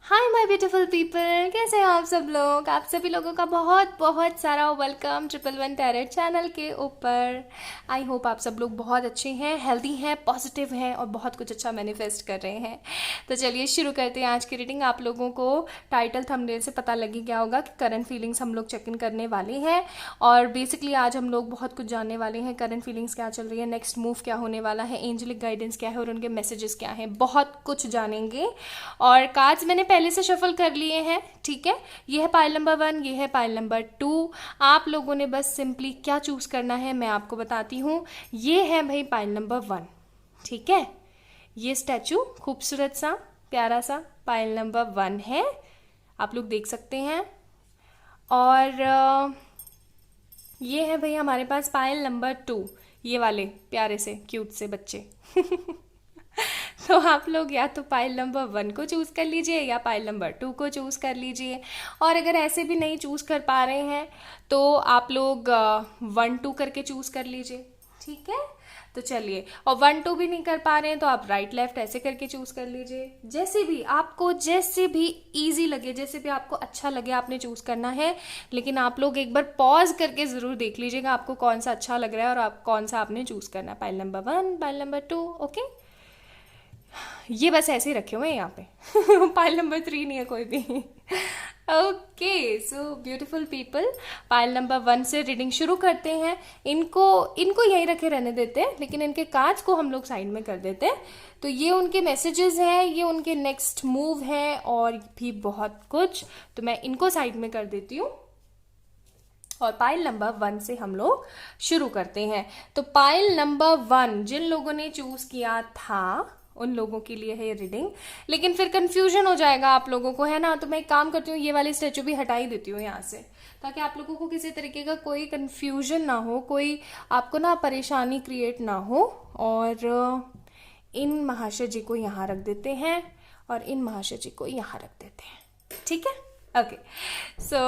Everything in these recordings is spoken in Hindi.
हाय माय ब्यूटीफुल पीपल, कैसे हो आप सब लोग। आप सभी लोगों का बहुत बहुत सारा वेलकम 111 टैरेट चैनल के ऊपर। आई होप आप सब लोग बहुत अच्छे हैं, हेल्दी हैं, पॉजिटिव हैं और बहुत कुछ अच्छा मैनिफेस्ट कर रहे हैं। तो चलिए शुरू करते हैं आज की रीडिंग। आप लोगों को टाइटल थंबनेल से पता लग ही गया होगा कि करंट फीलिंग्स हम लोग चेक इन करने वाले हैं और बेसिकली आज हम लोग बहुत कुछ जानने वाले हैं। करंट फीलिंग्स क्या चल रही है, नेक्स्ट मूव क्या होने वाला है, एंजेलिक गाइडेंस क्या है और उनके मैसेजेस क्या हैं, बहुत कुछ जानेंगे। और कार्ड्स मैंने पहले से शफल कर लिए हैं, ठीक है। ये है पाइल नंबर 1, ये है पाइल नंबर 2। आप लोगों ने बस सिंपली क्या चूज करना है मैं आपको बताती हूँ। ये है भाई पाइल नंबर 1, ठीक है। ये स्टैचू खूबसूरत सा प्यारा सा पाइल नंबर 1 है, आप लोग देख सकते हैं। और ये है भाई हमारे पास पाइल नंबर 2, ये वाले प्यारे से क्यूट से बच्चे। तो आप लोग या तो पाइल नंबर 1 को चूज कर लीजिए या पाइल नंबर 2 को चूज कर लीजिए। और अगर ऐसे भी नहीं चूज कर पा रहे हैं तो आप लोग 1 2 करके चूज कर लीजिए, ठीक है। तो चलिए, और 1 2 भी नहीं कर पा रहे हैं तो आप राइट लेफ्ट ऐसे करके चूज कर लीजिए। जैसे भी आपको, जैसे भी इजी लगे, जैसे भी आपको अच्छा लगे आपने चूज करना है। लेकिन आप लोग एक बार पॉज करके जरूर देख लीजिएगा आपको कौन सा अच्छा लग रहा है और आप कौन सा आपने चूज करना है, pile number 1, pile number 2। Okay, ये बस ऐसे ही रखे हुए हैं यहाँ पे। पाइल नंबर 3 नहीं है कोई भी। Okay so beautiful people, pile number 1 से रीडिंग शुरू करते हैं। इनको इनको यहीं रखे रहने देते हैं, लेकिन इनके कार्ड्स को हम लोग साइड में कर देते हैं। तो ये उनके मैसेजेस हैं, ये उनके नेक्स्ट मूव हैं और भी बहुत कुछ। तो मैं इनको साइड में कर देती हूँ और पाइल नंबर 1 से हम लोग शुरू करते हैं। तो पाइल नंबर 1 जिन लोगों ने चूज किया था उन लोगों के लिए है ये रीडिंग। लेकिन फिर कंफ्यूजन हो जाएगा आप लोगों को, है ना। तो मैं एक काम करती हूँ, ये वाली स्टेचू भी हटा ही देती हूँ यहाँ से, ताकि आप लोगों को किसी तरीके का कोई कंफ्यूजन ना हो, कोई आपको ना परेशानी क्रिएट ना हो। और इन महाशय जी को यहाँ रख देते हैं और इन महाशय जी को यहाँ रख देते हैं, ठीक है। ओके सो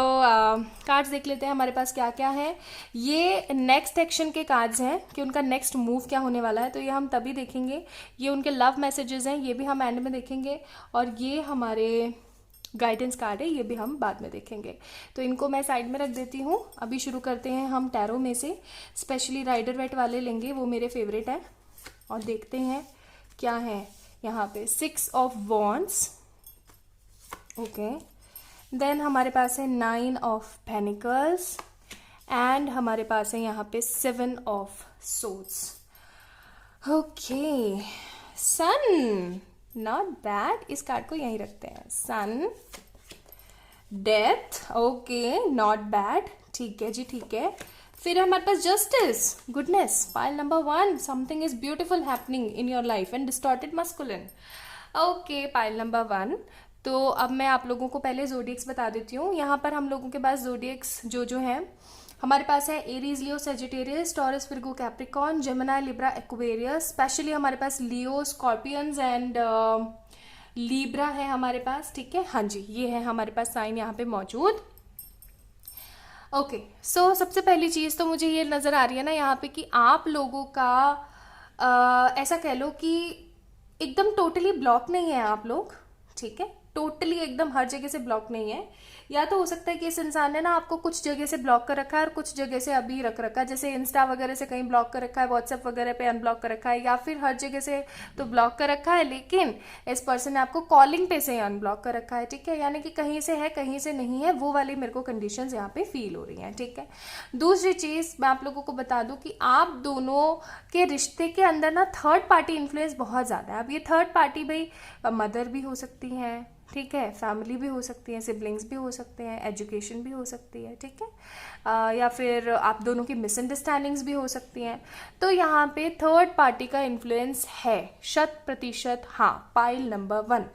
कार्ड्स देख लेते हैं हमारे पास क्या क्या है। ये नेक्स्ट एक्शन के कार्ड्स हैं कि उनका नेक्स्ट मूव क्या होने वाला है, तो ये हम तभी देखेंगे। ये उनके लव मैसेजेस हैं, ये भी हम एंड में देखेंगे। और ये हमारे गाइडेंस कार्ड है, ये भी हम बाद में देखेंगे। तो इनको मैं साइड में रख देती हूँ। अभी शुरू करते हैं हम टैरो में से, स्पेशली राइडर वेट वाले लेंगे, वो मेरे फेवरेट है। और देखते हैं क्या है यहाँ पे। 6 ऑफ वॉन्ड्स, ओके। देन हमारे पास है 9 ऑफ पेनिकल्स एंड हमारे पास है यहाँ पे 7 of swords. Okay, sun, not bad. इस कार्ड को यहीं रखते हैं। Sun, death, okay, not bad, ठीक है जी, ठीक है। फिर हमारे पास justice, goodness, pile number 1, something is beautiful happening in your life and distorted masculine. Okay, pile number 1। तो अब मैं आप लोगों को पहले जोडियक्स बता देती हूँ। यहाँ पर हम लोगों के पास जोडियक्स जो हैं हमारे पास है Aries, Leo, Sagittarius, Taurus, Virgo, Capricorn, Gemini, Libra, Aquarius. Specially हमारे पास लियो, स्कॉर्पियंस एंड लिब्रा है हमारे पास, ठीक है। हाँ जी, ये है हमारे पास साइन यहाँ पे मौजूद। ओके सो सबसे पहली चीज़ तो मुझे ये नज़र आ रही है ना यहाँ पे कि आप लोगों का ऐसा कह लो कि एकदम टोटली ब्लॉक नहीं है आप लोग, ठीक है। टोटली एकदम हर जगह से ब्लॉक नहीं है। या तो हो सकता है कि इस इंसान ने ना आपको कुछ जगह से ब्लॉक कर रखा है और कुछ जगह से अभी रख रखा है, जैसे इंस्टा वगैरह से कहीं ब्लॉक कर रखा है, व्हाट्सएप वगैरह पे अनब्लॉक कर रखा है, या फिर हर जगह से तो ब्लॉक कर रखा है, लेकिन इस पर्सन ने आपको कॉलिंग पे से अनब्लॉक कर रखा है, ठीक है। यानी कि कहीं से है कहीं से नहीं है, वो वाली मेरे को कंडीशंस यहाँ पे फील हो रही हैं, ठीक है। दूसरी चीज मैं आप लोगों को बता दूं कि आप दोनों के रिश्ते के अंदर ना थर्ड पार्टी इन्फ्लुएंस बहुत ज्यादा है। अब ये थर्ड पार्टी भाई मदर भी हो सकती है, ठीक है, फैमिली भी हो सकती है, सिबलिंग्स भी हो सकते हैं, एजुकेशन भी हो सकती है, ठीक है। या फिर आप दोनों की मिसअंडरस्टैंडिंग्स भी हो सकती हैं। तो यहाँ पे थर्ड पार्टी का इन्फ्लुएंस है 100%, हाँ, पाइल नंबर 1।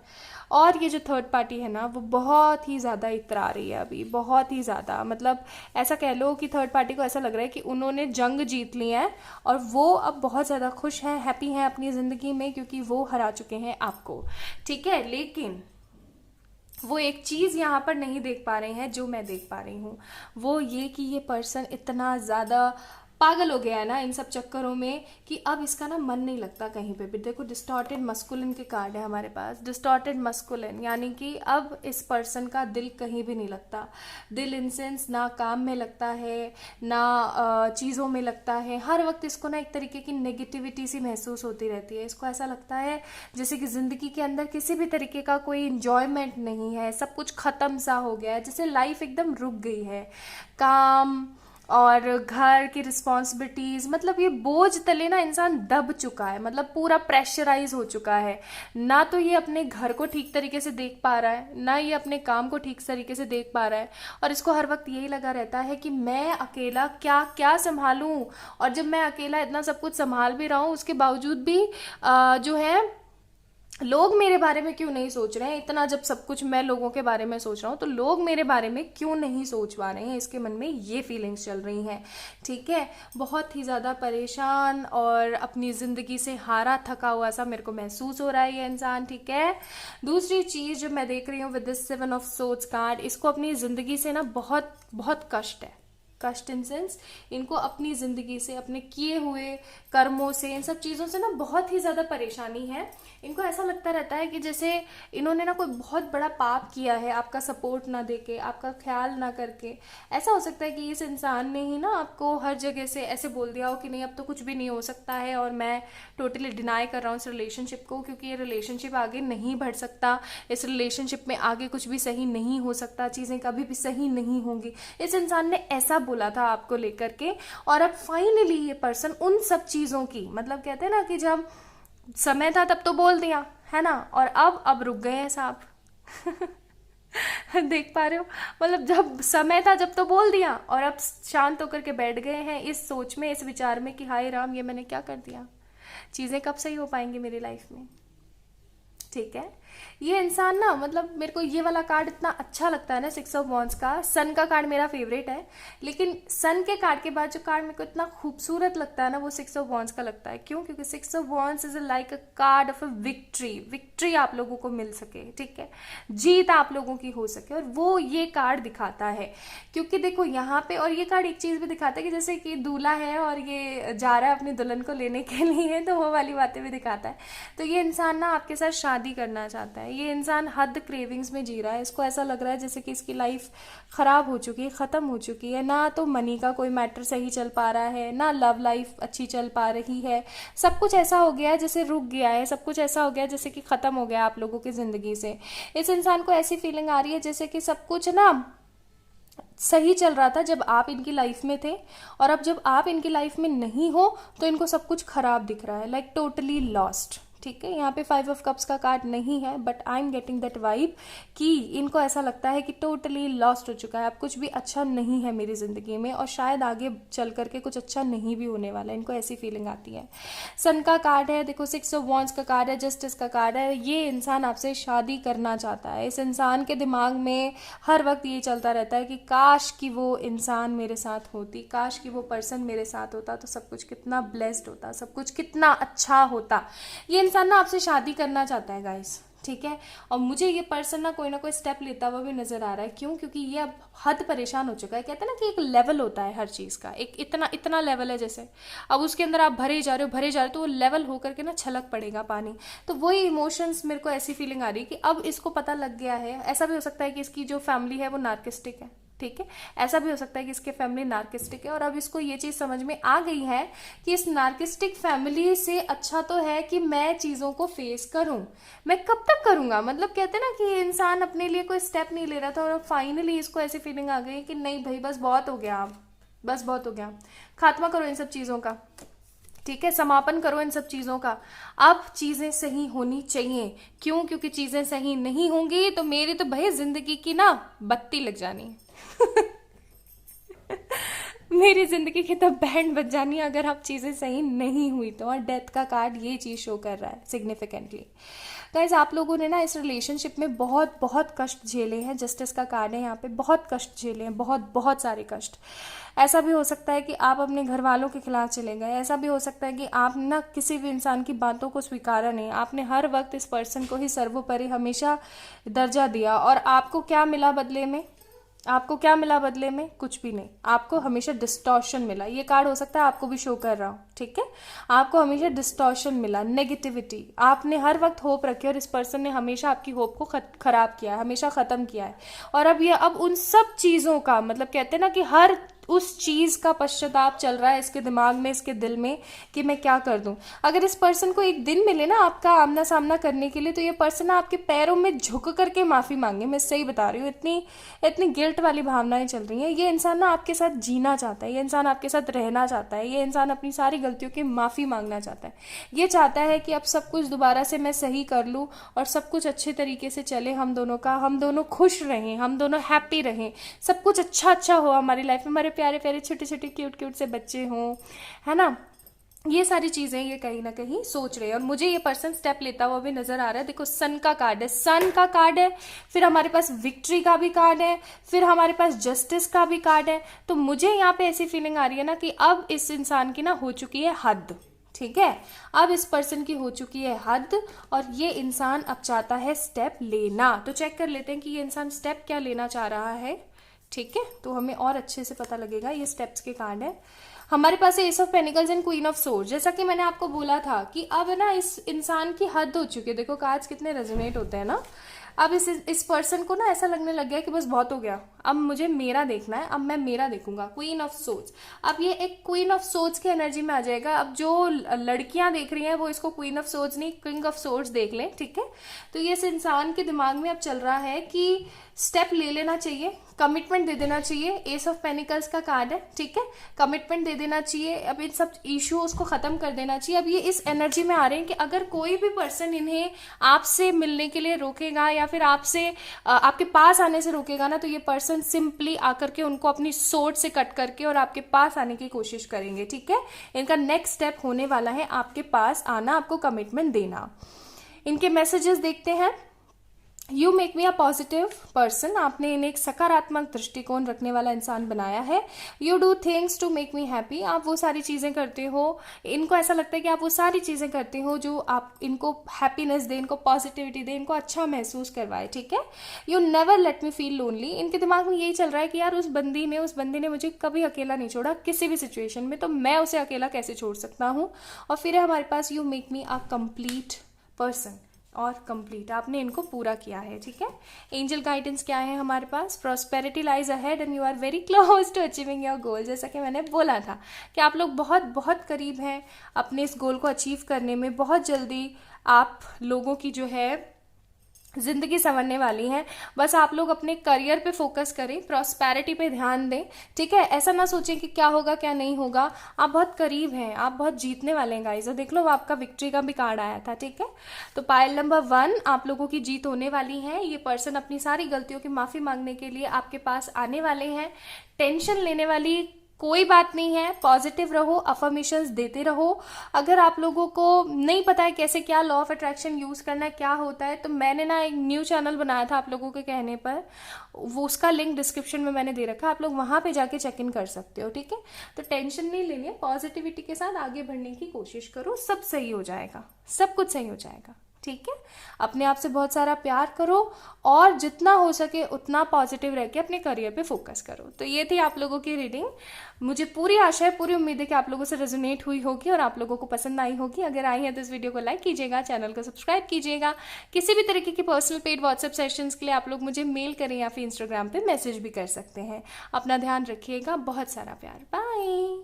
और ये जो थर्ड पार्टी है ना वो बहुत ही ज़्यादा इतरा रही है अभी, बहुत ही ज़्यादा। मतलब ऐसा कह लो कि थर्ड पार्टी को ऐसा लग रहा है कि उन्होंने जंग जीत ली है और वो अब बहुत ज़्यादा खुश हैं, हैप्पी हैं अपनी ज़िंदगी में, क्योंकि वो हरा चुके हैं आपको, ठीक है। लेकिन वो एक चीज़ यहाँ पर नहीं देख पा रहे हैं जो मैं देख पा रही हूँ, वो ये कि ये पर्सन इतना ज़्यादा पागल हो गया है ना इन सब चक्करों में कि अब इसका ना मन नहीं लगता कहीं पे भी। देखो डिस्टॉर्टेड मस्कुलिन के कार्ड है हमारे पास, डिस्टॉर्टेड मस्कुलिन यानी कि अब इस पर्सन का दिल कहीं भी नहीं लगता। दिल इन सेंस ना काम में लगता है ना चीज़ों में लगता है। हर वक्त इसको ना एक तरीके की नेगेटिविटी सी महसूस होती रहती है। इसको ऐसा लगता है जैसे कि ज़िंदगी के अंदर किसी भी तरीके का कोई इंजॉयमेंट नहीं है, सब कुछ ख़त्म सा हो गया है, जैसे लाइफ एकदम रुक गई है। काम और घर की रिस्पॉन्सिबिलिटीज़, मतलब ये बोझ तले ना इंसान दब चुका है, मतलब पूरा प्रेशराइज हो चुका है। ना तो ये अपने घर को ठीक तरीके से देख पा रहा है, ना ये अपने काम को ठीक तरीके से देख पा रहा है, और इसको हर वक्त यही लगा रहता है कि मैं अकेला क्या क्या संभालूं। और जब मैं अकेला इतना सब कुछ संभाल भी रहा हूँ उसके बावजूद भी जो है लोग मेरे बारे में क्यों नहीं सोच रहे हैं। इतना जब सब कुछ मैं लोगों के बारे में सोच रहा हूँ तो लोग मेरे बारे में क्यों नहीं सोच पा रहे हैं, इसके मन में ये फीलिंग्स चल रही हैं। ठीक है, बहुत ही ज़्यादा परेशान और अपनी ज़िंदगी से हारा थका हुआ सा मेरे को महसूस हो रहा है ये इंसान। ठीक है, दूसरी चीज़ जो मैं देख रही हूँ with this 7 of swords card, इसको अपनी ज़िंदगी से ना बहुत बहुत कष्ट है। कष्ट इन सेंस इनको अपनी ज़िंदगी से, अपने किए हुए कर्मों से, इन सब चीज़ों से ना बहुत ही ज़्यादा परेशानी है। इनको ऐसा लगता रहता है कि जैसे इन्होंने ना कोई बहुत बड़ा पाप किया है, आपका सपोर्ट ना देके, आपका ख्याल ना करके। ऐसा हो सकता है कि इस इंसान ने ही ना आपको हर जगह से ऐसे बोल दिया हो कि नहीं अब तो कुछ भी नहीं हो सकता है और मैं टोटली डिनाई कर रहा हूँ इस रिलेशनशिप को, क्योंकि ये रिलेशनशिप आगे नहीं बढ़ सकता, इस रिलेशनशिप में आगे कुछ भी सही नहीं हो सकता, चीज़ें कभी भी सही नहीं होंगी। इस इंसान ने ऐसा बोला था आपको लेकर के, और अब फाइनली ये पर्सन उन सब चीज़ों की, मतलब कहते हैं ना कि जब समय था तब तो बोल दिया है ना, और अब रुक गए हैं साहब। देख पा रहे हो, मतलब जब समय था जब तो बोल दिया और अब शांत होकर के बैठ गए हैं इस सोच में, इस विचार में कि हाय राम ये मैंने क्या कर दिया, चीज़ें कब सही हो पाएंगी मेरी लाइफ में। ठीक है, ये इंसान ना, मतलब मेरे को ये वाला कार्ड इतना अच्छा लगता है ना 6 ऑफ वॉन्ड्स का। सन का कार्ड मेरा फेवरेट है, लेकिन सन के कार्ड के बाद जो कार्ड मेरे को इतना खूबसूरत लगता है ना वो 6 ऑफ वॉन्ड्स का लगता है। क्यों? क्योंकि 6 of wands is like a card of a victory. Victory आप लोगों को मिल सके, ठीक है, जीत आप लोगों की हो सके, और वो ये कार्ड दिखाता है। क्योंकि देखो यहाँ पे, और ये कार्ड एक चीज़ भी दिखाता है कि जैसे कि दूल्हा है और ये जा रहा है अपनी दुल्हन को लेने के लिए, तो वो वाली बातें भी दिखाता है। तो ये इंसान ना आपके साथ शादी करना चाहता है। ये इंसान हद क्रेविंग्स में जी रहा है। इसको ऐसा लग रहा है जैसे कि इसकी लाइफ खराब हो चुकी है, ख़त्म हो चुकी है। ना तो मनी का कोई मैटर सही चल पा रहा है, ना लव लाइफ अच्छी चल पा रही है। सब कुछ ऐसा हो गया है जैसे रुक गया है, सब कुछ ऐसा हो गया है जैसे कि ख़त्म हो गया आप लोगों की ज़िंदगी से। इस इंसान को ऐसी फीलिंग आ रही है जैसे कि सब कुछ ना सही चल रहा था जब आप इनकी लाइफ में थे, और अब जब आप इनकी लाइफ में नहीं हो तो इनको सब कुछ खराब दिख रहा है, लाइक टोटली लॉस्ट। ठीक है, यहाँ पे 5 ऑफ कप्स का कार्ड नहीं है, but I am getting that vibe कि इनको ऐसा लगता है कि टोटली लॉस्ट हो चुका है, अब कुछ भी अच्छा नहीं है मेरी ज़िंदगी में, और शायद आगे चल करके कुछ अच्छा नहीं भी होने वाला है। इनको ऐसी फीलिंग आती है। सन का कार्ड है, देखो 6 ऑफ वॉन्ड्स का कार्ड है, जस्टिस का कार्ड है। ये इंसान आपसे शादी करना चाहता है। इस इंसान के दिमाग में हर वक्त ये चलता रहता है कि काश कि वो इंसान मेरे साथ होती, काश कि वो पर्सन मेरे साथ होता तो सब कुछ कितना ब्लेस्ड होता, सब कुछ कितना अच्छा होता। ये इंसान ना आपसे शादी करना चाहता है गाइस, ठीक है, और मुझे ये पर्सन ना कोई स्टेप लेता हुआ भी नजर आ रहा है। क्यों? क्योंकि ये अब हद परेशान हो चुका है। कहते हैं ना कि एक लेवल होता है हर चीज़ का, एक इतना इतना लेवल है जैसे, अब उसके अंदर आप भरे जा रहे हो भरे जा रहे हो, तो वो लेवल होकर के ना छलक पड़ेगा पानी। तो वही इमोशंस, मेरे को ऐसी फीलिंग आ रही है कि अब इसको पता लग गया है। ऐसा भी हो सकता है कि इसकी जो फैमिली है वो नार्किस्टिक है, ठीक है, ऐसा भी हो सकता है कि इसके फैमिली नार्किस्टिक है, और अब इसको ये चीज़ समझ में आ गई है कि इस नार्किस्टिक फैमिली से अच्छा तो है कि मैं चीज़ों को फेस करूं। मैं कब तक करूंगा, मतलब कहते हैं ना कि ये इंसान अपने लिए कोई स्टेप नहीं ले रहा था, और फाइनली इसको ऐसी फीलिंग आ गई कि नहीं भाई बस बहुत हो गया, अब बस बहुत हो गया, खात्मा करो इन सब चीज़ों का, ठीक है, समापन करो इन सब चीज़ों का। अब चीज़ें सही होनी चाहिए। क्यों? क्योंकि चीज़ें सही नहीं होंगी तो मेरी तो भाई जिंदगी की ना बत्ती लग जानी है। मेरी जिंदगी की तो बैंड बज जानी है अगर अब चीज़ें सही नहीं हुई तो। और डेथ का कार्ड ये चीज़ शो कर रहा है सिग्निफिकेंटली। गाइज आप लोगों ने ना इस रिलेशनशिप में बहुत बहुत कष्ट झेले हैं। जस्टिस का कार्ड है यहाँ पे, बहुत कष्ट झेले हैं, बहुत बहुत सारे कष्ट। ऐसा भी हो सकता है कि आप अपने घर वालों के खिलाफ चले गए, ऐसा भी हो सकता है कि आप ना किसी भी इंसान की बातों को स्वीकारा नहीं, आपने हर वक्त इस पर्सन को ही सर्वोपरि हमेशा दर्जा दिया, और आपको क्या मिला बदले में? आपको क्या मिला बदले में? कुछ भी नहीं, आपको हमेशा डिस्टॉर्शन मिला। ये कार्ड हो सकता है आपको भी शो कर रहा हो, ठीक है। आपको हमेशा डिस्टॉर्शन मिला, नेगेटिविटी। आपने हर वक्त होप रखी और इस पर्सन ने हमेशा आपकी होप को खराब किया है, हमेशा ख़त्म किया है। और अब उन सब चीज़ों का मतलब कहते हैं ना कि हर उस चीज़ का पश्चाताप चल रहा है इसके दिमाग में, इसके दिल में कि मैं क्या कर दूं। अगर इस पर्सन को एक दिन मिले ना आपका आमना सामना करने के लिए, तो ये पर्सन आपके पैरों में झुक करके माफ़ी मांगे। मैं सही बता रही हूँ, इतनी इतनी गिल्ट वाली भावनाएं चल रही हैं। ये इंसान ना आपके साथ जीना चाहता है, ये इंसान आपके साथ रहना चाहता है, ये इंसान अपनी सारी गलतियों की माफ़ी मांगना चाहता है। ये चाहता है कि अब सब कुछ दोबारा से मैं सही कर लूँ और सब कुछ अच्छे तरीके से चले, हम दोनों का, हम दोनों खुश रहें, हम दोनों हैप्पी रहें, सब कुछ अच्छा अच्छा हो हमारी लाइफ में, हमारे प्यारे प्यारे छोटे छोटे क्यूट क्यूट से बच्चे हों, है ना। ये सारी चीजें ये कहीं ना कहीं सोच रहे हैं और मुझे ये पर्सन स्टेप लेता हुआ भी नजर आ रहा है। देखो सन का कार्ड है, सन का कार्ड है, फिर हमारे पास विक्ट्री का भी कार्ड है, फिर हमारे पास जस्टिस का भी कार्ड है। तो मुझे यहाँ पे ऐसी फीलिंग आ रही है ना कि अब इस इंसान की ना हो चुकी है हद, ठीक है। अब इस पर्सन की हो चुकी है हद और ये इंसान अब चाहता है स्टेप लेना। तो चेक कर लेते हैं कि ये इंसान स्टेप क्या लेना चाह रहा है, ठीक है। तो हमें और अच्छे से पता लगेगा। ये स्टेप्स के कार्ड है हमारे पास है, S of pentacles and queen of swords. जैसा कि मैंने आपको बोला था कि अब ना इस इंसान की हद हो चुकी है। देखो कार्ड्स कितने रेजोनेट होते हैं ना। अब इस पर्सन को ना ऐसा लगने लग गया कि बस बहुत हो गया, अब मुझे मेरा देखना है, अब मैं मेरा देखूंगा। क्वीन ऑफ सोर्ड्स, अब ये एक क्वीन ऑफ सोर्ड्स की एनर्जी में आ जाएगा। अब जो लड़कियां देख रही हैं वो इसको क्वीन ऑफ सोर्ड्स नहीं किंग ऑफ सोर्ड्स देख लें, ठीक है। तो ये इस इंसान के दिमाग में अब चल रहा है कि स्टेप ले लेना चाहिए, कमिटमेंट दे देना चाहिए। एस ऑफ पेनिकल्स का कार्ड है, ठीक है। कमिटमेंट दे देना चाहिए, अब इन सब इश्यूज को खत्म कर देना चाहिए। अब ये इस एनर्जी में आ रहे हैं कि अगर कोई भी पर्सन इन्हें आपसे मिलने के लिए रोकेगा या फिर आपसे आपके पास आने से रोकेगा ना, तो ये पर्सन सिंपली आकर के उनको अपनी सोच से कट करके और आपके पास आने की कोशिश करेंगे, ठीक है। इनका नेक्स्ट स्टेप होने वाला है आपके पास आना, आपको कमिटमेंट देना। इनके मैसेजेस देखते हैं। You make me a positive person, आपने इन्हें एक सकारात्मक दृष्टिकोण रखने वाला इंसान बनाया है। You do things to make me happy, आप वो सारी चीज़ें करते हो, इनको ऐसा लगता है कि आप वो सारी चीज़ें करते हो जो आप इनको हैप्पीनेस दे, इनको पॉजिटिविटी दे, इनको अच्छा महसूस करवाए, ठीक है। You never let me feel lonely, इनके दिमाग में यही चल रहा है कि यार उस बंदी ने मुझे कभी अकेला नहीं छोड़ा किसी भी सिचुएशन में, तो मैं उसे अकेला कैसे छोड़ सकता हूँ। और फिर है हमारे पास you make me a complete person, और कंप्लीट आपने इनको पूरा किया है, ठीक है। एंजल गाइडेंस क्या है हमारे पास? Prosperity lies ahead and you are very close to achieving your goal. जैसा कि मैंने बोला था कि आप लोग बहुत बहुत करीब हैं अपने इस गोल को अचीव करने में। बहुत जल्दी आप लोगों की जो है जिंदगी संवरने वाली है। बस आप लोग अपने करियर पे फोकस करें, प्रॉस्पेरिटी पे ध्यान दें, ठीक है। ऐसा ना सोचें कि क्या होगा क्या नहीं होगा। आप बहुत करीब हैं, आप बहुत जीतने वाले हैं गाइस। और देख लो आपका विक्ट्री का भी कार्ड आया था, ठीक है। तो पाइल नंबर 1 आप लोगों की जीत होने वाली है। ये पर्सन अपनी सारी गलतियों की माफी मांगने के लिए आपके पास आने वाले हैं। टेंशन लेने वाली कोई बात नहीं है, पॉजिटिव रहो, अफर्मेशंस देते रहो। अगर आप लोगों को नहीं पता है कैसे क्या लॉ ऑफ अट्रैक्शन यूज करना है, क्या होता है, तो मैंने ना एक न्यू चैनल बनाया था आप लोगों के कहने पर, वो उसका लिंक डिस्क्रिप्शन में मैंने दे रखा है, आप लोग वहां पे जाके चेक इन कर सकते हो, ठीक है। तो टेंशन नहीं लेनी है, पॉजिटिविटी के साथ आगे बढ़ने की कोशिश करो, सब सही हो जाएगा, सब कुछ सही हो जाएगा, ठीक है। अपने आप से बहुत सारा प्यार करो और जितना हो सके उतना पॉजिटिव रह के अपने करियर पे फोकस करो। तो ये थी आप लोगों की रीडिंग। मुझे पूरी आशा है, पूरी उम्मीद है कि आप लोगों से रेजोनेट हुई होगी और आप लोगों को पसंद आई होगी। अगर आई है तो इस वीडियो को लाइक कीजिएगा, चैनल को सब्सक्राइब कीजिएगा। किसी भी तरीके की पर्सनल पेड व्हाट्सएप सेशंस के लिए आप लोग मुझे मेल करें या फिर इंस्टाग्राम पे मैसेज भी कर सकते हैं। अपना ध्यान रखिएगा, बहुत सारा प्यार, bye.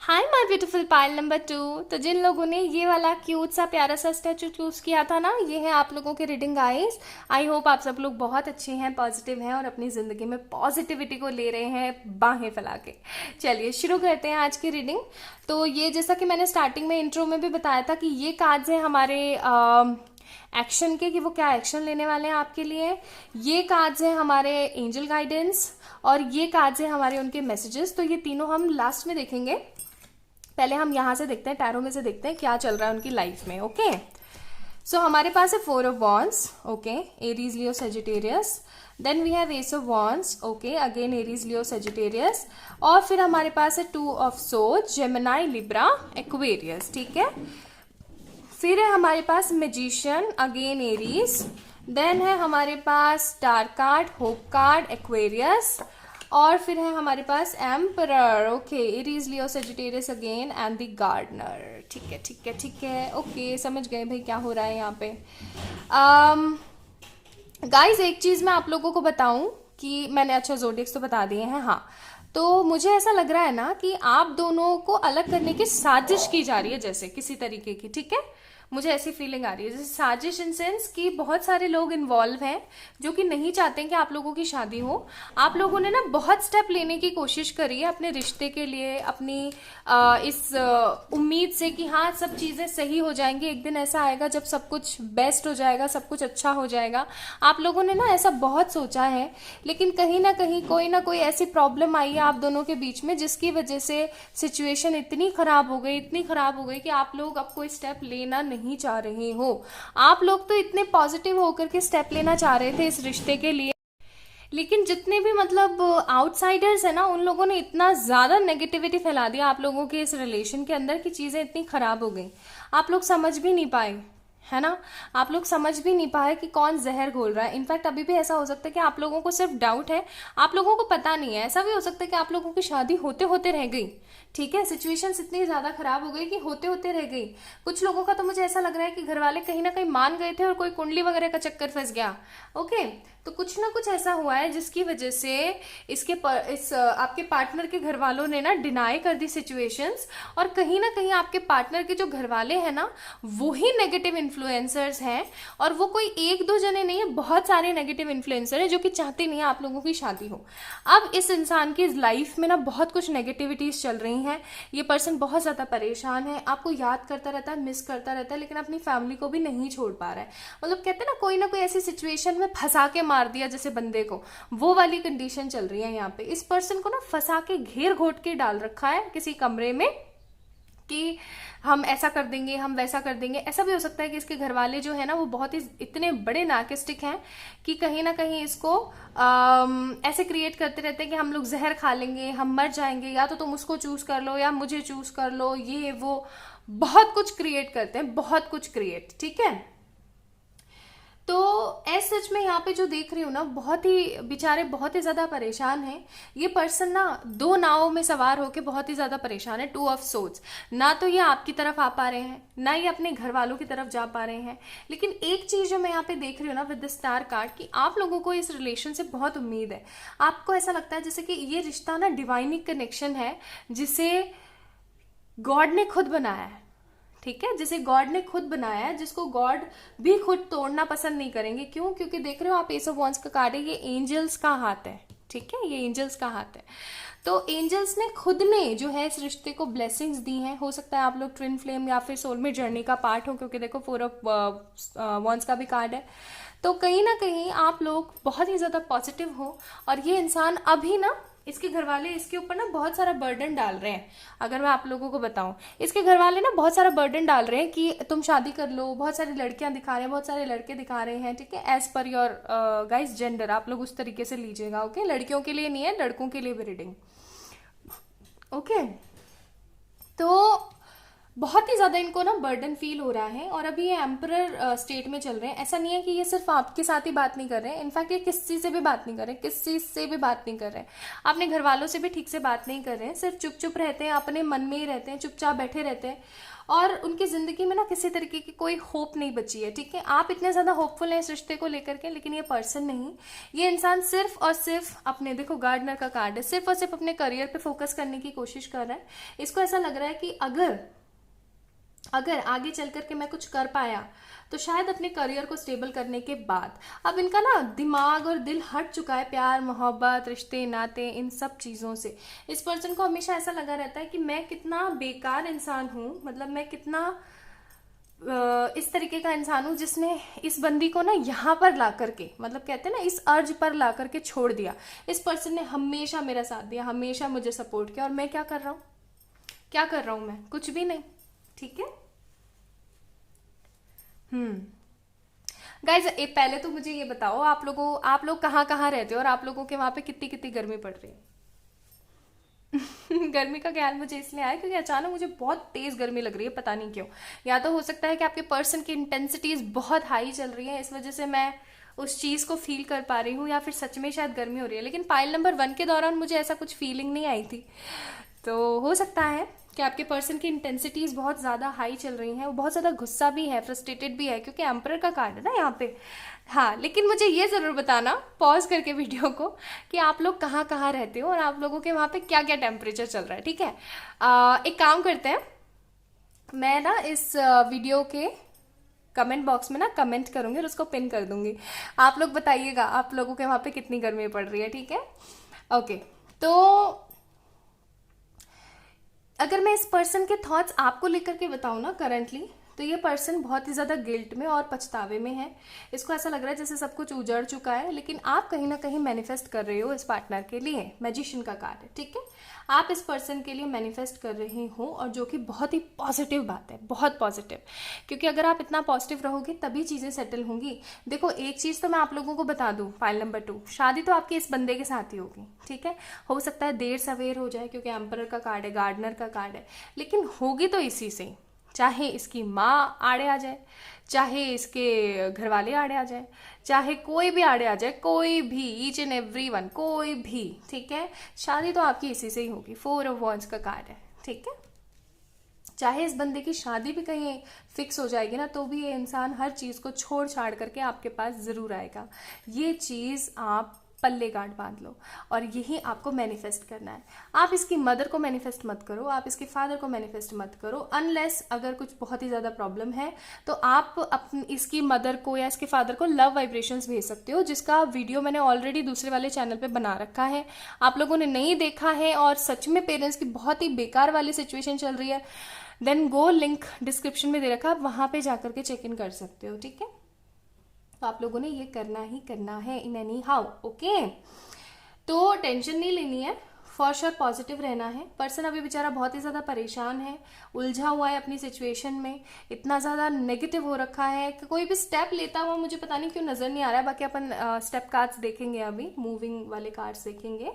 Hi my beautiful people number 2। तो जिन लोगों ने ये वाला क्यूट सा प्यारा सा स्टैचू चूज किया था ना, ये है आप लोगों की रीडिंग गाइस। आई होप आप सब लोग बहुत अच्छे हैं, पॉजिटिव हैं और अपनी जिंदगी में पॉजिटिविटी को ले रहे हैं बाहें फैला के। चलिए शुरू करते हैं आज की रीडिंग। तो ये जैसा कि मैंने स्टार्टिंग में इंट्रो में भी बताया था कि ये कार्ड्स हैं हमारे एक्शन के, कि वो क्या एक्शन लेने वाले हैं आपके लिए। ये कार्ड्स हैं हमारे एंजल गाइडेंस और ये कार्ड्स हैं हमारे उनके मैसेजेस। तो ये तीनों हम लास्ट में देखेंगे। पहले हम यहां से देखते हैं, टैरो में से देखते हैं क्या चल रहा है उनकी लाइफ में। ओके सो हमारे पास है 4 of wands, okay, Aries Leo Sagittarius. Then we have ace of wands, okay, again Aries Leo Sagittarius. और फिर हमारे पास है 2 of swords, Gemini, Libra, Aquarius, ठीक है। फिर है हमारे पास मैजिशियन, अगेन एरीज, देन है हमारे पास star card, hope card, Aquarius, और फिर है हमारे पास emperor, okay, Aries, Leo, Sagittarius again and the gardener. ठीक है ठीक है ठीक है, ओके, समझ गए भाई क्या हो रहा है यहाँ पे। गाइस एक चीज मैं आप लोगों को बताऊं कि मैंने, अच्छा जोडिक्स तो बता दिए हैं, हाँ, तो मुझे ऐसा लग रहा है ना कि आप दोनों को अलग करने की साजिश की जा रही है, जैसे किसी तरीके की, ठीक है, मुझे ऐसी फीलिंग आ रही है जैसे साजिश इन सेंस कि बहुत सारे लोग इन्वॉल्व हैं जो कि नहीं चाहते कि आप लोगों की शादी हो। आप लोगों ने ना बहुत स्टेप लेने की कोशिश करी है अपने रिश्ते के लिए, अपनी इस उम्मीद से कि हाँ सब चीजें सही हो जाएंगी, एक दिन ऐसा आएगा जब सब कुछ बेस्ट हो जाएगा, सब कुछ अच्छा हो जाएगा। आप लोगों ने ना ऐसा बहुत सोचा है, लेकिन कहीं ना कोई ऐसी प्रॉब्लम आई है आप दोनों के बीच में जिसकी वजह से सिचुएशन इतनी खराब हो गई, इतनी खराब हो गई कि आप लोग अब कोई स्टेप लेना नहीं चाह रहे हो। आप लोग तो इतने पॉजिटिव होकर के स्टेप लेना चाह रहे थे इस रिश्ते के लिए, लेकिन जितने भी मतलब आउटसाइडर्स है ना, उन लोगों ने इतना ज्यादा नेगेटिविटी फैला दिया आप लोगों के इस रिलेशन के अंदर कि चीजें इतनी खराब हो गई, आप लोग समझ भी नहीं पाए, है ना, आप लोग समझ भी नहीं पाए कि कौन जहर घोल रहा है। इनफैक्ट अभी भी ऐसा हो सकता है कि आप लोगों को सिर्फ डाउट है, आप लोगों को पता नहीं है, ऐसा भी हो सकता है कि आप लोगों की शादी होते होते रह गई, ठीक है, सिचुएशंस इतनी ज्यादा खराब हो गई कि होते होते रह गई। कुछ लोगों का तो मुझे ऐसा लग रहा है कि घर वाले कहीं ना कहीं मान गए थे और कोई कुंडली वगैरह का चक्कर फंस गया, ओके, तो कुछ ना कुछ ऐसा हुआ है जिसकी वजह से इस आपके पार्टनर के घर वालों ने ना डिनाई कर दी सिचुएशंस, और कहीं ना कहीं आपके पार्टनर के जो घर वाले हैं ना वो ही नेगेटिव इन्फ्लुएंसर्स हैं, और वो कोई एक दो जने नहीं है, बहुत सारे नेगेटिव इन्फ्लुएंसर हैं जो कि चाहते नहीं है आप लोगों की शादी हो। अब इस इंसान की लाइफ में ना बहुत कुछ नेगेटिविटीज चल रही हैं, ये पर्सन बहुत ज्यादा परेशान है, आपको याद करता रहता है, मिस करता रहता है, लेकिन अपनी फैमिली को भी नहीं छोड़ पा रहा है। मतलब कहते हैं ना कोई ऐसी सिचुएशन में फंसा के मार दिया जैसे बंदे को, वो वाली कंडीशन चल रही है यहाँ पे। इस पर्सन को ना फंसा के घेर घोट के डाल रखा है किसी कमरे में कि हम ऐसा कर देंगे, हम वैसा कर देंगे। ऐसा भी हो सकता है कि इसके घर वाले जो है ना वो बहुत ही इतने बड़े नार्किस्टिक हैं कि कहीं ना कहीं इसको ऐसे क्रिएट करते रहते हैं कि हम लोग जहर खा लेंगे, हम मर जाएंगे, या तो तुम उसको चूज कर लो या मुझे चूज कर लो, ये वो बहुत कुछ क्रिएट करते हैं, बहुत कुछ क्रिएट, ठीक है। तो ऐस सच में यहाँ पे जो देख रही हूँ ना, बहुत ही बेचारे बहुत ही ज्यादा परेशान हैं। ये पर्सन ना दो नावों में सवार होके बहुत ही ज्यादा परेशान है, टू ऑफ सोर्ड्स। ना तो ये आपकी तरफ आ पा रहे हैं, ना ये अपने घर वालों की तरफ जा पा रहे हैं। लेकिन एक चीज जो मैं यहाँ पे देख रही हूँ ना विद द स्टार कार्ड, कि आप लोगों को इस रिलेशन से बहुत उम्मीद है। आपको ऐसा लगता है जैसे कि ये रिश्ता ना डिवाइनिक कनेक्शन है जिसे गॉड ने खुद बनाया है, ठीक है, जिसे गॉड ने खुद बनाया है, जिसको गॉड भी खुद तोड़ना पसंद नहीं करेंगे। क्यों? क्योंकि देख रहे हो आप एस ऑफ वॉन्ड्स का कार्ड है, ये एंजल्स का हाथ है, ठीक है, ये एंजल्स का हाथ है। तो एंजल्स ने खुद ने जो है इस रिश्ते को ब्लेसिंग्स दी हैं। हो सकता है आप लोग ट्विन फ्लेम या फिर सोलमेट जर्नी का पार्ट हो, क्योंकि देखो फोर ऑफ वॉन्ड्स का भी कार्ड है। तो कहीं ना कहीं आप लोग बहुत ही ज्यादा पॉजिटिव हो, और ये इंसान अभी ना, इसके घर वाले इसके ऊपर ना बहुत सारा बर्डन डाल रहे हैं। अगर मैं आप लोगों को बताऊं, इसके घर वाले ना बहुत सारा बर्डन डाल रहे हैं कि तुम शादी कर लो, बहुत सारी लड़कियां दिखा रहे हैं, बहुत सारे लड़के दिखा रहे हैं, ठीक है, as per your guys gender, आप लोग उस तरीके से लीजिएगा, ओके, लड़कियों के लिए नहीं है, लड़कों के लिए भी रीडिंग, ओके। तो बहुत ही ज्यादा इनको ना बर्डन फील हो रहा है, और अभी ये एम्परर स्टेट में चल रहे हैं। ऐसा नहीं है कि ये सिर्फ आपके साथ ही बात नहीं कर रहे हैं, इनफैक्ट ये किसी से भी बात नहीं कर रहे हैं, किसी से भी बात नहीं कर रहे हैं, अपने घर वालों से भी ठीक से बात नहीं कर रहे हैं, सिर्फ चुप चुप रहते हैं, अपने मन में ही रहते हैं, चुपचाप बैठे रहते हैं, और उनकी जिंदगी में ना किसी तरीके की कोई होप नहीं बची है, ठीक है। आप इतने ज्यादा होपफुल हैं इस रिश्ते को लेकर के, लेकिन ये पर्सन नहीं, ये इंसान सिर्फ और सिर्फ अपने, देखो गार्डनर का कार्ड है, सिर्फ और सिर्फ अपने करियर पे फोकस करने की कोशिश कर रहा है। इसको ऐसा लग रहा है कि अगर आगे चल करके मैं कुछ कर पाया तो शायद अपने करियर को स्टेबल करने के बाद। अब इनका ना दिमाग और दिल हट चुका है प्यार मोहब्बत रिश्ते नाते इन सब चीज़ों से। इस पर्सन को हमेशा ऐसा लगा रहता है कि मैं कितना बेकार इंसान हूँ, मतलब मैं कितना इस तरीके का इंसान हूँ जिसने इस बंदी को ना यहाँ पर ला करके, मतलब कहते हैं ना इस अर्ज पर ला करके छोड़ दिया। इस पर्सन ने हमेशा मेरा साथ दिया, हमेशा मुझे सपोर्ट किया, और मैं क्या कर रहा हूँ, क्या कर रहा हूँ मैं? कुछ भी नहीं, ठीक है। गाइज पहले तो मुझे ये बताओ, आप लोग कहाँ कहाँ रहते हो, और आप लोगों के वहां पे कितनी कितनी गर्मी पड़ रही है? गर्मी का ख्याल मुझे इसलिए आया क्योंकि अचानक मुझे बहुत तेज गर्मी लग रही है, पता नहीं क्यों। या तो हो सकता है कि आपके पर्सन की इंटेंसिटीज बहुत हाई चल रही है, इस वजह से मैं उस चीज को फील कर पा रही हूँ, या फिर सच में शायद गर्मी हो रही है। लेकिन पाइल नंबर 1 के दौरान मुझे ऐसा कुछ फीलिंग नहीं आई थी। तो हो सकता है कि आपके पर्सन की इंटेंसिटीज बहुत ज़्यादा हाई चल रही हैं, वो बहुत ज़्यादा गुस्सा भी है, फ्रस्ट्रेटेड भी है, क्योंकि एम्परर का कार्ड है ना यहाँ पे। हाँ, लेकिन मुझे ये ज़रूर बताना पॉज करके वीडियो को कि आप लोग कहाँ कहाँ रहते हो और आप लोगों के वहाँ पे क्या क्या टेम्परेचर चल रहा है, ठीक है। एक काम करते हैं, मैं ना इस वीडियो के कमेंट बॉक्स में ना कमेंट करूंगी और उसको पिन कर दूंगी। आप लोग बताइएगा आप लोगों के वहाँ पे कितनी गर्मी पड़ रही है, ठीक है। ओके, तो अगर मैं इस पर्सन के थॉट्स आपको लेकर के बताऊं ना करंटली, तो ये पर्सन बहुत ही ज़्यादा गिल्ट में और पछतावे में है। इसको ऐसा लग रहा है जैसे सब कुछ उजड़ चुका है, लेकिन आप कहीं ना कहीं मैनिफेस्ट कर रहे हो इस पार्टनर के लिए। मैजिशियन का कार्ड है, ठीक है। आप इस पर्सन के लिए मैनिफेस्ट कर रहे हो, और जो कि बहुत ही पॉजिटिव बात है, बहुत पॉजिटिव। क्योंकि अगर आप इतना पॉजिटिव रहोगे तभी चीज़ें सेटल होंगी। देखो, एक चीज़ तो मैं आप लोगों को बता दूं, फाइल नंबर 2, शादी तो आपके इस बंदे के साथ ही होगी, ठीक है। हो सकता है देर सवेर हो जाए, क्योंकि एम्परर का कार्ड है, गार्डनर का कार्ड है, लेकिन होगी तो इसी से। चाहे इसकी माँ आड़े आ जाए, चाहे इसके घर वाले आड़े आ जाए, चाहे कोई भी आड़े आ जाए, कोई भी, ईच एंड एवरी वन, कोई भी, ठीक है। शादी तो आपकी इसी से ही होगी। 4 ऑफ वॉन्ड्स का कार्ड है, ठीक है। चाहे इस बंदे की शादी भी कहीं फिक्स हो जाएगी ना, तो भी ये इंसान हर चीज़ को छोड़ छाड़ करके आपके पास ज़रूर आएगा। ये चीज़ आप पल्ले गांठ बांध लो, और यही आपको मैनिफेस्ट करना है। आप इसकी मदर को मैनिफेस्ट मत करो, आप इसके फादर को मैनिफेस्ट मत करो, अनलेस अगर कुछ बहुत ही ज़्यादा प्रॉब्लम है तो आप इसकी मदर को या इसके फादर को लव वाइब्रेशंस भेज सकते हो, जिसका वीडियो मैंने ऑलरेडी दूसरे वाले चैनल पे बना रखा है। आप लोगों ने नहीं देखा है और सच में पेरेंट्स की बहुत ही बेकार वाली सिचुएशन चल रही है, देन गो, लिंक डिस्क्रिप्शन में दे रखा, आप वहाँ पे जा करके चेक इन कर सकते हो, ठीक है। तो आप लोगों ने ये करना ही करना है इन एनी हाउ, ओके। तो टेंशन नहीं लेनी है, फॉर श्योर पॉजिटिव रहना है। पर्सन अभी बेचारा बहुत ही ज़्यादा परेशान है, उलझा हुआ है अपनी सिचुएशन में, इतना ज़्यादा नेगेटिव हो रखा है कि कोई भी स्टेप लेता हुआ मुझे पता नहीं क्यों नज़र नहीं आ रहा है। बाकी अपन स्टेप कार्ड्स देखेंगे, अभी मूविंग वाले कार्ड्स देखेंगे।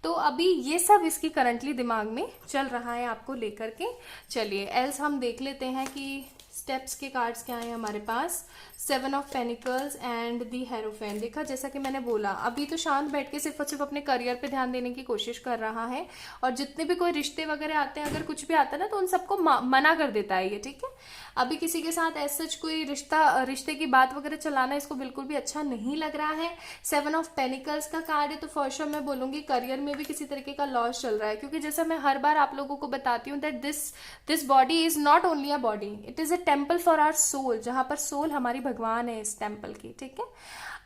तो अभी ये सब इसकी करंटली दिमाग में चल रहा है आपको लेकर के। चलिए एल्स हम देख लेते हैं कि स्टेप्स के कार्ड्स क्या हैं हमारे पास। 7 ऑफ पेनिकल्स एंड दी हेरोफेन। देखा, जैसा कि मैंने बोला, अभी तो शांत बैठ के सिर्फ और सिर्फ अपने करियर पे ध्यान देने की कोशिश कर रहा है, और जितने भी कोई रिश्ते वगैरह आते हैं, अगर कुछ भी आता है ना, तो उन सबको मना कर देता है ये, ठीक है। अभी किसी के साथ ऐसा कोई रिश्ते की बात वगैरह चलाना इसको बिल्कुल भी अच्छा नहीं लग रहा है। 7 ऑफ पेनिकल्स का कार्ड है, तो फॉर श्योर मैं बोलूंगी करियर में भी किसी तरीके का लॉस चल रहा है, क्योंकि जैसा मैं हर बार आप लोगों को बताती हूँ that this body is not only a body, it is a temple for our soul, जहां पर सोल हमारी भगवान है इस टेम्पल की, ठीक है।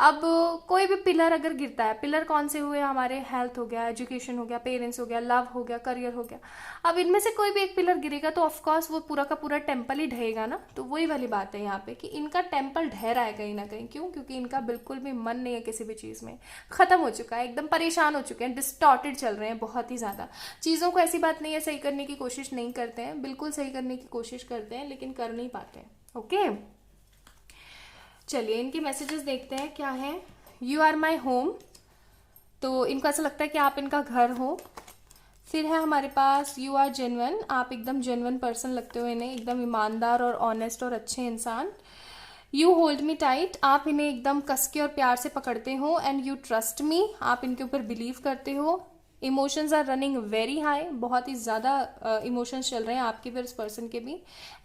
अब कोई भी पिलर अगर गिरता है, पिलर कौन से हुए हमारे, हेल्थ हो गया, एजुकेशन हो गया, पेरेंट्स हो गया, लव हो गया, करियर हो गया। अब इनमें से कोई भी एक पिलर गिरेगा तो ऑफकोर्स वो पूरा का पूरा टेम्पल ही ढहेगा ना। तो वही वाली बात है यहाँ पे कि इनका टेम्पल ढह रहा है कहीं ना कहीं। क्यों? क्योंकि इनका बिल्कुल भी मन नहीं है किसी भी चीज में, खत्म हो चुका है, एकदम परेशान हो चुके हैं, डिस्टॉर्टेड चल रहे हैं बहुत ही ज्यादा। चीजों को ऐसी बात नहीं है सही करने की कोशिश नहीं करते हैं, बिल्कुल सही करने की कोशिश करते हैं, लेकिन कर नहीं पाते हैं, ओके। चलिए इनके मैसेजेस देखते हैं क्या है। यू आर माई होम, तो इनको ऐसा लगता है कि आप इनका घर हो। फिर है हमारे पास यू आर जेन्युइन, आप एकदम जेन्युइन पर्सन लगते हो इन्हें, एकदम ईमानदार और ऑनेस्ट और अच्छे इंसान। यू होल्ड मी टाइट, आप इन्हें एकदम कस के और प्यार से पकड़ते हो। एंड यू ट्रस्ट मी, आप इनके ऊपर बिलीव करते हो। Emotions are running very high, बहुत ही ज़्यादा इमोशंस चल रहे हैं आपके भी, इस पर्सन के भी।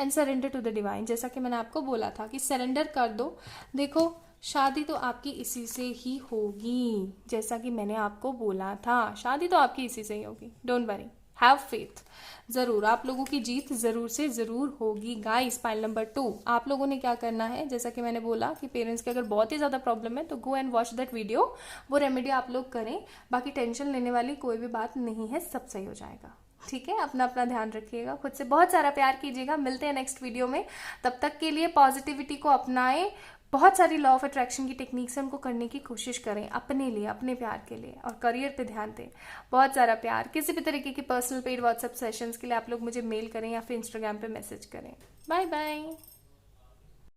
And surrender to the divine, जैसा कि मैंने आपको बोला था कि सरेंडर कर दो। देखो, शादी तो आपकी इसी से ही होगी, जैसा कि मैंने आपको बोला था, शादी तो आपकी इसी से ही होगी, डोंट वरी, हैव फेथ। जरूर आप लोगों की जीत जरूर से जरूर होगी गाइस। पाइल नंबर 2, आप लोगों ने क्या करना है, जैसा कि मैंने बोला कि पेरेंट्स के अगर बहुत ही ज्यादा प्रॉब्लम है तो go and watch that video, वो रेमेडी आप लोग करें। बाकी टेंशन लेने वाली कोई भी बात नहीं है, सब सही हो जाएगा, ठीक है। अपना अपना ध्यान रखिएगा, खुद से बहुत सारा प्यार कीजिएगा। मिलते हैं नेक्स्ट वीडियो में, तब तक के लिए पॉजिटिविटी को अपनाएं। बहुत सारी लॉ ऑफ अट्रैक्शन की टेक्निक्स है, उनको करने की कोशिश करें अपने लिए, अपने प्यार के लिए, और करियर पे ध्यान दें। बहुत सारा प्यार। किसी भी तरीके की पर्सनल पेड व्हाट्सएप सेशंस के लिए आप लोग मुझे मेल करें या फिर इंस्टाग्राम पे मैसेज करें। Bye bye.